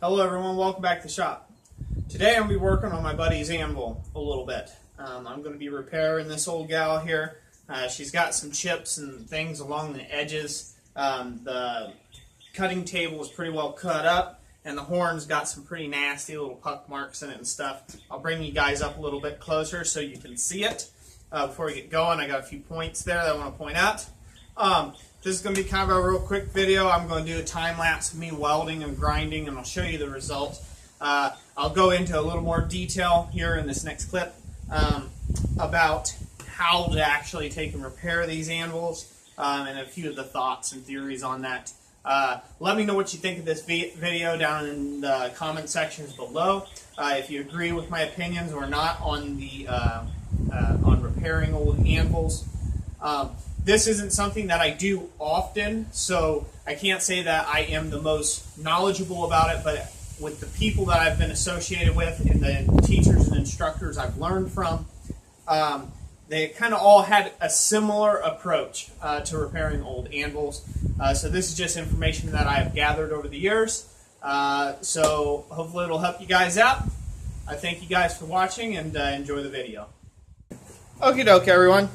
Hello everyone, welcome back to the shop. Today I'm going to be working on my buddy's Anvil a little bit. I'm going to be repairing this old gal here. She's got some chips and things along the edges. The cutting table is pretty well cut up, and the horn's got some pretty nasty little puck marks in it and stuff. I'll bring you guys up a little bit closer so you can see it. Before we get going, I got a few points there that I want to point out. This is going to be kind of a real quick video. I'm going to do a time-lapse of me welding and grinding, and I'll show you the result. I'll go into a little more detail here in this next clip about how to actually take and repair these anvils and a few of the thoughts and theories on that. Let me know what you think of this video down in the comment sections below. If you agree with my opinions or not on the on repairing old anvils. This isn't something that I do often, so I can't say that I am the most knowledgeable about it, but with the people that I've been associated with and the teachers and instructors I've learned from, they kind of all had a similar approach to repairing old anvils. So this is just information that I have gathered over the years. So hopefully it'll help you guys out. I thank you guys for watching and enjoy the video. Okie doke, everyone.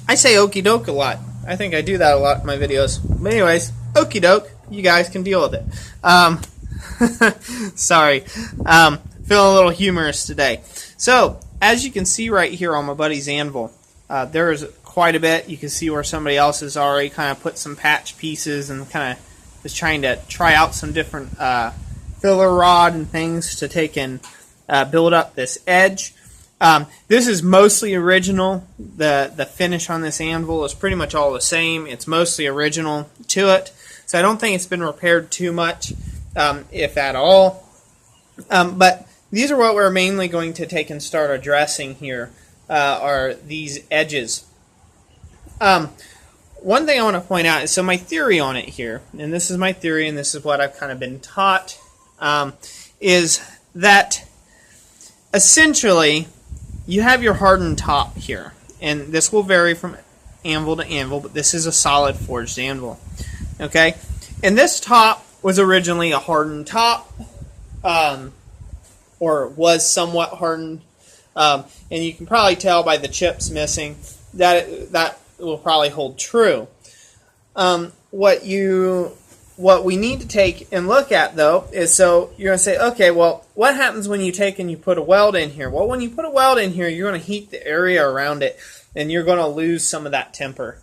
I say okie doke a lot. I think I do that a lot in my videos. But anyways, okie doke. You guys can deal with it. Sorry. Feeling a little humorous today. So, as you can see right here on my buddy's anvil, there is quite a bit. You can see where somebody else has already kind of put some patch pieces and kind of was trying to try out some different filler rod and things to take and build up this edge. This is mostly original. The finish on this anvil is pretty much all the same. It's mostly original to it. So I don't think it's been repaired too much, if at all. But these are what we're mainly going to take and start addressing here, are these edges. One thing I want to point out is, so my theory on it here, and this is my theory and this is what I've kind of been taught, is that essentially you have your hardened top here, and this will vary from anvil to anvil, but this is a solid forged anvil. Okay, and this top was originally a hardened top, or was somewhat hardened, and you can probably tell by the chips missing that that will probably hold true. What we need to take and look at, though, is, so you're going to say, okay, well, what happens when you take and you put a weld in here? Well, when you put a weld in here, you're going to heat the area around it, and you're going to lose some of that temper.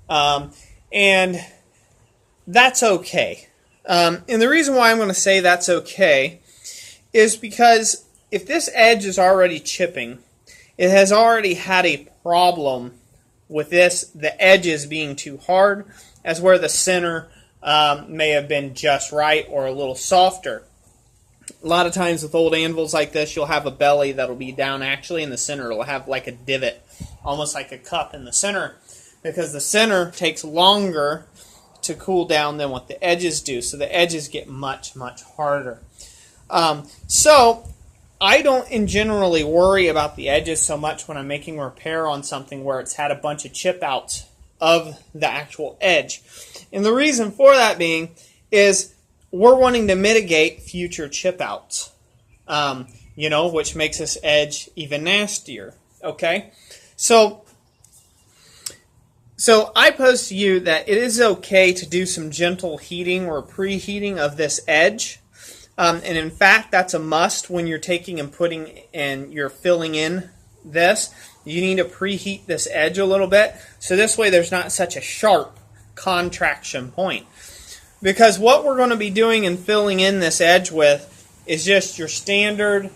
And that's okay. And the reason why I'm going to say that's okay is because if this edge is already chipping, it has already had a problem with this, the edges being too hard, as where the center may have been just right or a little softer. A lot of times with old anvils like this, you'll have a belly that'll be down actually in the center. It'll have like a divot, almost like a cup in the center, because the center takes longer to cool down than what the edges do. So the edges get much, much harder. So I don't generally worry about the edges so much when I'm making repair on something where it's had a bunch of chip outs of the actual edge. And the reason for that being is we're wanting to mitigate future chip outs, which makes this edge even nastier. Okay, so I pose to you that it is okay to do some gentle heating or preheating of this edge. And in fact, that's a must when you're taking and putting and you're filling in this. You need to preheat this edge a little bit, so this way there's not such a sharp contraction point. Because what we're going to be doing and filling in this edge with is just your standard,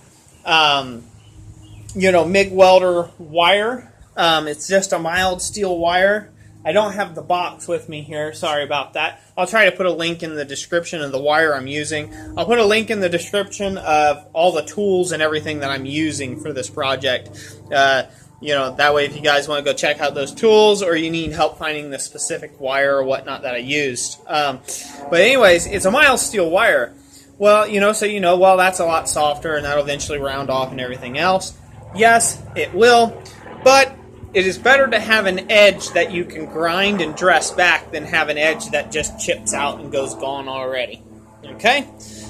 MIG welder wire. It's just a mild steel wire. I don't have the box with me here. Sorry about that. I'll try to put a link in the description of the wire I'm using. I'll put a link in the description of all the tools and everything that I'm using for this project. That way if you guys want to go check out those tools or you need help finding the specific wire or whatnot that I used. But anyways, it's a mild steel wire. Well, well, that's a lot softer and that'll eventually round off and everything else. Yes, it will, but it is better to have an edge that you can grind and dress back than have an edge that just chips out and goes gone already. Okay,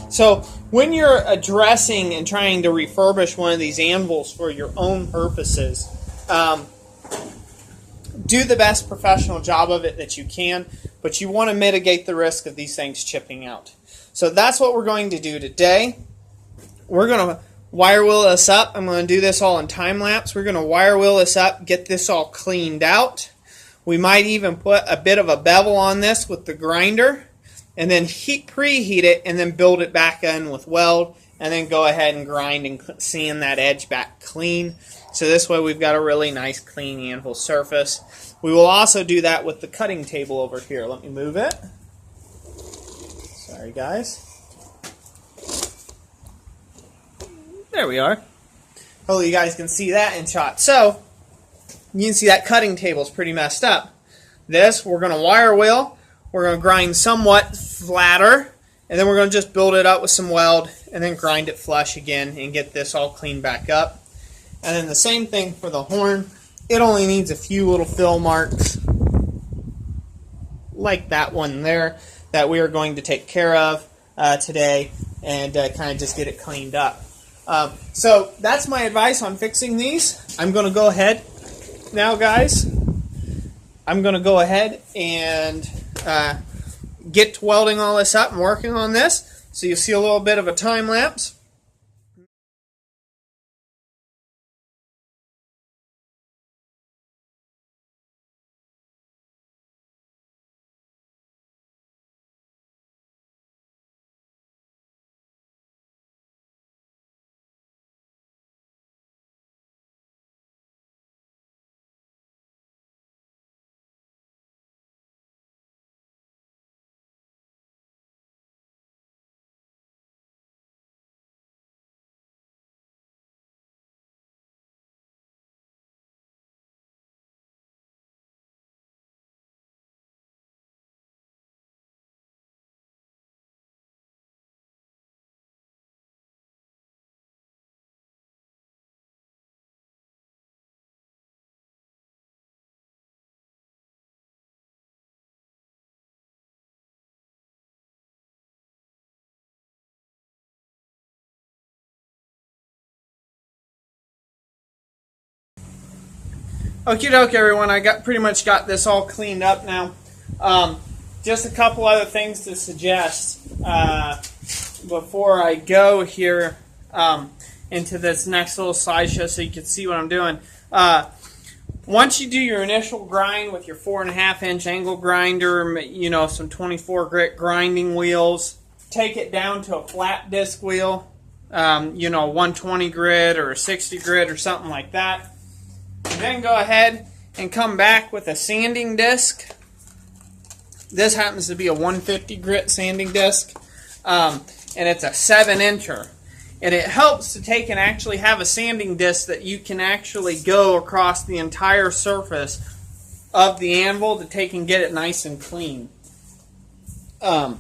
so when you're addressing and trying to refurbish one of these anvils for your own purposes, do the best professional job of it that you can, but you want to mitigate the risk of these things chipping out. So that's what we're going to do today. We're going to wire wheel this up. I'm going to do this all in time lapse. We're going to wire wheel this up, get this all cleaned out. We might even put a bit of a bevel on this with the grinder, and then preheat it, and then build it back in with weld, and then go ahead and grind and sand that edge back clean. So this way we've got a really nice clean anvil surface. We will also do that with the cutting table over here. Let me move it. Sorry guys. There we are. Hopefully you guys can see that in shot. So you can see that cutting table is pretty messed up. This we're going to wire wheel. We're going to grind somewhat flatter, and then we're going to just build it up with some weld, and then grind it flush again and get this all cleaned back up. And then the same thing for the horn. It only needs a few little fill marks, like that one there, that we are going to take care of today, and kind of just get it cleaned up. So that's my advice on fixing these. I'm going to go ahead now, guys. I'm going to go ahead and get to welding all this up and working on this. So you'll see a little bit of a time lapse. Okie doke, everyone. I pretty much got this all cleaned up now. Just a couple other things to suggest before I go here into this next little slideshow, so you can see what I'm doing. Once you do your initial grind with your 4.5-inch angle grinder, you know, some 24 grit grinding wheels, take it down to a flat disc wheel, you know, 120 grit or a 60 grit or something like that. Then go ahead and come back with a sanding disc. This happens to be a 150 grit sanding disc, and it's a 7-incher. And it helps to take and actually have a sanding disc that you can actually go across the entire surface of the anvil to take and get it nice and clean. You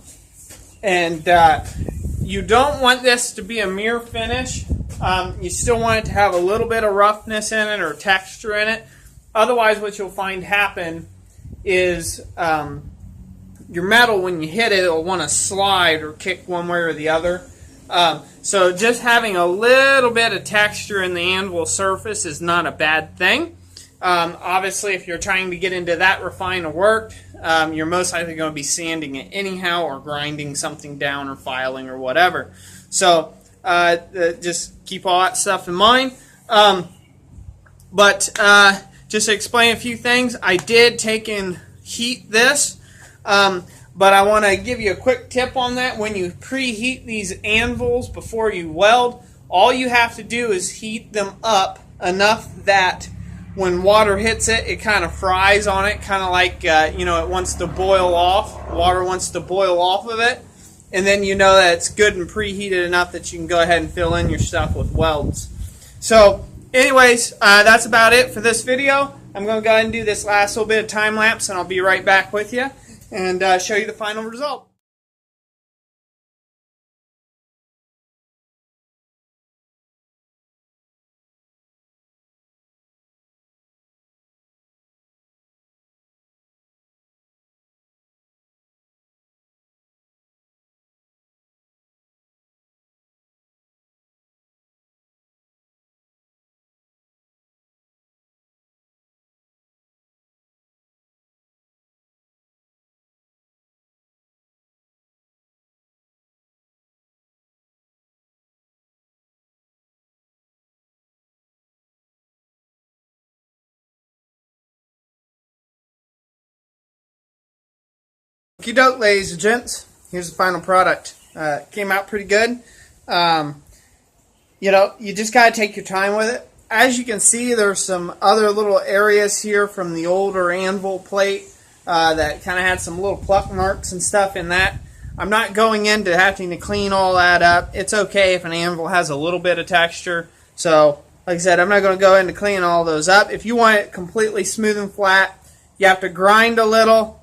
don't want this to be a mere finish. You still want it to have a little bit of roughness in it or texture in it. Otherwise, what you'll find happen is your metal, when you hit it, it'll want to slide or kick one way or the other. So just having a little bit of texture in the anvil surface is not a bad thing. Obviously, if you're trying to get into that refined of work, you're most likely going to be sanding it anyhow, or grinding something down, or filing, or whatever. So just keep all that stuff in mind. Just to explain a few things, I did take and heat this, but I want to give you a quick tip on that. When you preheat these anvils before you weld, all you have to do is heat them up enough that when water hits it, it kind of fries on it, kind of like, you know, it wants to boil off. Water wants to boil off of it. And then you know that it's good and preheated enough that you can go ahead and fill in your stuff with welds. So, anyways, that's about it for this video. I'm going to go ahead and do this last little bit of time lapse, and I'll be right back with you and show you the final result. Okie doke, ladies and gents. Here's the final product. Came out pretty good. You know, you just got to take your time with it. As you can see, there's some other little areas here from the older Anvil plate that kind of had some little pluck marks and stuff in that. I'm not going into having to clean all that up. It's okay if an Anvil has a little bit of texture. So, like I said, I'm not going to go into cleaning all those up. If you want it completely smooth and flat, you have to grind a little.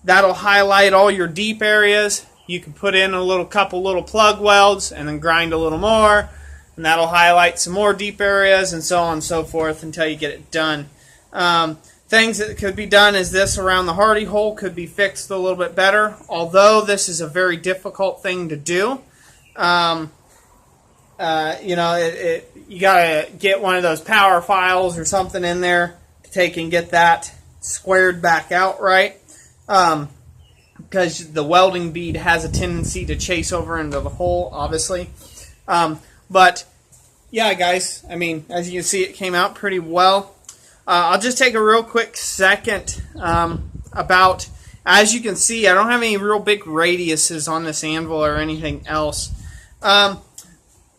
That'll highlight all your deep areas. You can put in a couple little plug welds and then grind a little more, and that'll highlight some more deep areas and so on and so forth until you get it done. Things that could be done is this around the hardy hole could be fixed a little bit better, although this is a very difficult thing to do. You know, you gotta get one of those power files or something in there to take and get that squared back out right. Because the welding bead has a tendency to chase over into the hole, obviously. But, yeah, guys, I mean, as you can see, it came out pretty well. I'll just take a real quick second about, as you can see, I don't have any real big radiuses on this anvil or anything else.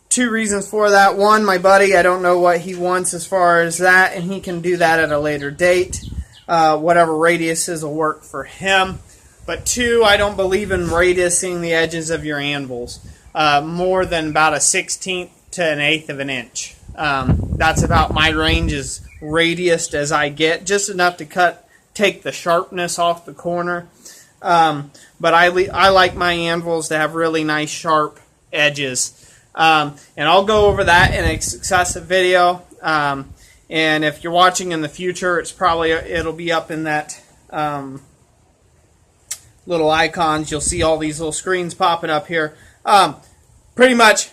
Two reasons for that. One, my buddy, I don't know what he wants as far as that, and he can do that at a later date. Whatever radiuses will work for him. But two, I don't believe in radiusing the edges of your anvils more than about a 1/16 to an 1/8 of an inch. That's about my range as radiused as I get, just enough to take the sharpness off the corner. But I like my anvils to have really nice sharp edges. And I'll go over that in a successive video. And if you're watching in the future, it'll be up in that little icons. You'll see all these little screens popping up here. Pretty much,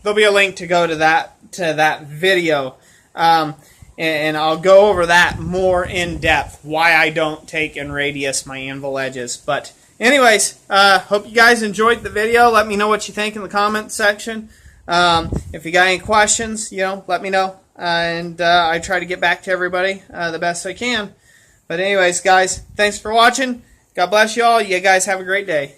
there'll be a link to go to that video, and I'll go over that more in depth. Why I don't take and radius my anvil edges. But anyways, hope you guys enjoyed the video. Let me know what you think in the comments section. If you got any questions, let me know. And I try to get back to everybody the best I can. But anyways, guys, thanks for watching. God bless you all. You guys have a great day.